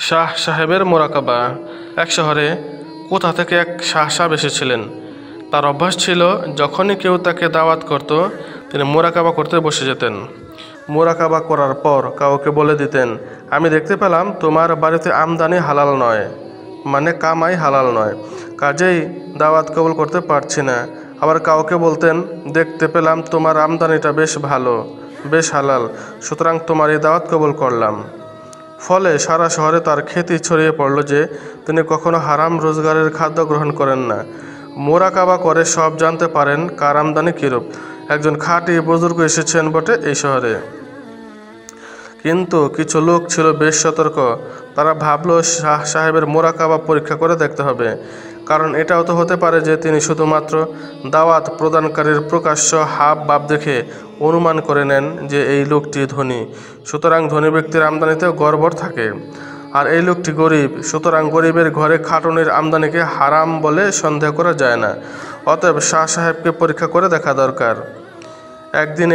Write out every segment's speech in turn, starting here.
শাহ সাহেবের মোরাকাবা। এক শহরে কোথা থেকে এক শাহ সাহেব এসেছিলেন। তার অভ্যাস ছিল যখনই কেউ তাকে দাওয়াত করত তিনি মোরাকাবা করতে বসে যেতেন। মোরাকাবা করার পর কাউকে বলে দিতেন, আমি দেখতে পেলাম তোমার বাড়িতে আমদানি হালাল নয়, মানে কামাই হালাল নয়, কাজেই দাওয়াত কবুল করতে পারছি না। আবার কাউকে বলতেন, দেখতে পেলাম তোমার আমদানিটা বেশ ভালো, বেশ হালাল, সুতরাং তোমার এই দাওয়াত কবুল করলাম। ফলে সারা শহরে তার খ্যাতি ছড়িয়ে পড়ল যে তিনি কখনো হারাম রোজগারের খাদ্য গ্রহণ করেন না। মোরাকাবা করে সব জানতে পারেন কার আমদানি কীরূপ। একজন খাঁটি বুজুর্গ এসেছেন বটে এই শহরে, কিন্তু কিছু লোক ছিল বেশ সতর্ক। তারা ভাবল শাহ সাহেবের মোরাকাবা পরীক্ষা করে দেখতে হবে, কারণ এটাও তো হতে পারে যে তিনি শুধুমাত্র দাওয়াত প্রদানকারীর প্রকাশ্য হাব ভাব দেখে অনুমান করে নেন যে এই লোকটি ধনী, সুতরাং ধনী ব্যক্তির আমদানিতেও গড়বড় থাকে। আর এই লোকটি গরিব, সুতরাং গরিবের ঘরে খাটুনির আমদানিকে হারাম বলে সন্দেহ করা যায় না। অতএব শাহ সাহেবকে পরীক্ষা করে দেখা দরকার। একদিন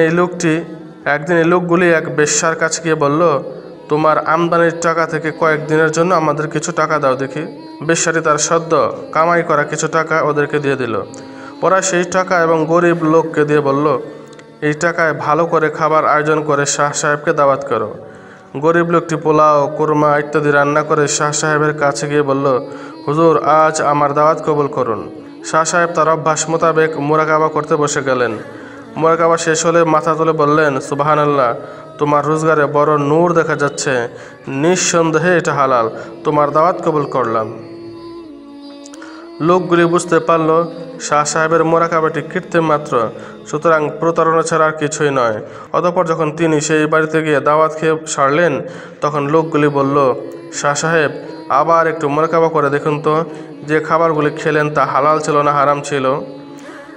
এই লোকগুলি এক বেশ্যার কাছে গিয়ে বলল, তোমার আমদানির টাকা থেকে কয়েকদিনের জন্য আমাদের কিছু টাকা দাও দেখি। বেশ্যাটি তার সদ্য কামাই করা কিছু টাকা ওদেরকে দিয়ে দিল। ওরা সেই টাকা এবং গরিব লোককে দিয়ে বলল, এই টাকায় ভালো করে খাবার আয়োজন করে শাহ সাহেবকে দাওয়াত করো। গরিব লোকটি পোলাও, কোরমা ইত্যাদি রান্না করে শাহ সাহেবের কাছে গিয়ে বলল, হুজুর, আজ আমার দাওয়াত কবুল করুন। শাহ সাহেব তার অভ্যাস মোতাবেক মোরাকাবা করতে বসে গেলেন। মোরাকাবা শেষ হলে মাথা তুলে বললেন, সুবহানাল্লাহ, তোমার রোজগারে বড় নূর দেখা যাচ্ছে, নিঃসন্দেহে এটা হালাল, তোমার দাওয়াত কবুল করলাম। লোকগুলি বুঝতে পারল শাহ সাহেবের মোরাকাবাটি কৃত্রিম মাত্র, সুতরাং প্রতারণা ছাড়া আর কিছুই নয়। অতঃপর যখন তিনি সেই বাড়িতে গিয়ে দাওয়াত খেয়ে সারলেন, তখন লোকগুলি বলল, শাহ সাহেব, আবার একটু মোরাকাবা করে দেখুন তো, যে খাবারগুলি খেলেন তা হালাল ছিল না হারাম ছিল।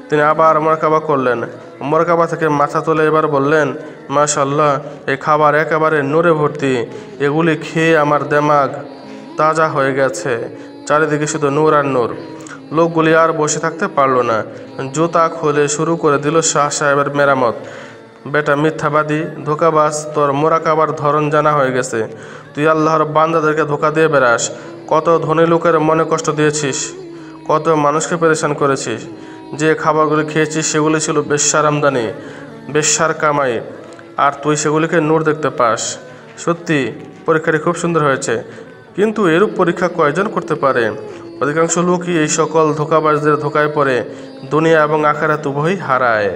তিনি আবার মোরাকাবা করলেন। মোরাকাবা থেকে মাথা তুলে এবার বললেন, মাশাআল্লাহ, এই খাবার একেবারে নূরে ভর্তি, এগুলি খেয়ে আমার দেমাগ তাজা হয়ে গেছে, চারিদিকে শুধু নূর আর নূর। লোকগুলি আর বসে থাকতে পারল না, জুতা খুলে শুরু করে দিল শাহ সাহেবের মেরামত। বেটা মিথ্যাবাদী, ধোকাবাজ, তোর মোরাকাবার ধরন জানা হয়ে গেছে। তুই আল্লাহর বান্দাদেরকে ধোকা দিয়ে বেড়াস, কত ধনী লোকের মনে কষ্ট দিয়েছিস, কত মানুষকে পেরেশান করেছিস। যে খাবারগুলি খেয়েছিস সেগুলি ছিল বেশ্যার আমদানি, বেশ্যার কামাই, আর তুই সেগুলিকে নূর দেখতে পাস। সত্যি পরীক্ষাটি খুব সুন্দর হয়েছে, কিন্তু এরূপ পরীক্ষা কয়জন করতে পারে? অধিকাংশ লোকই এই সকল ধোকাবাজদের ধোকায় পড়ে দুনিয়া এবং আখিরাত উভয়ই হারায়।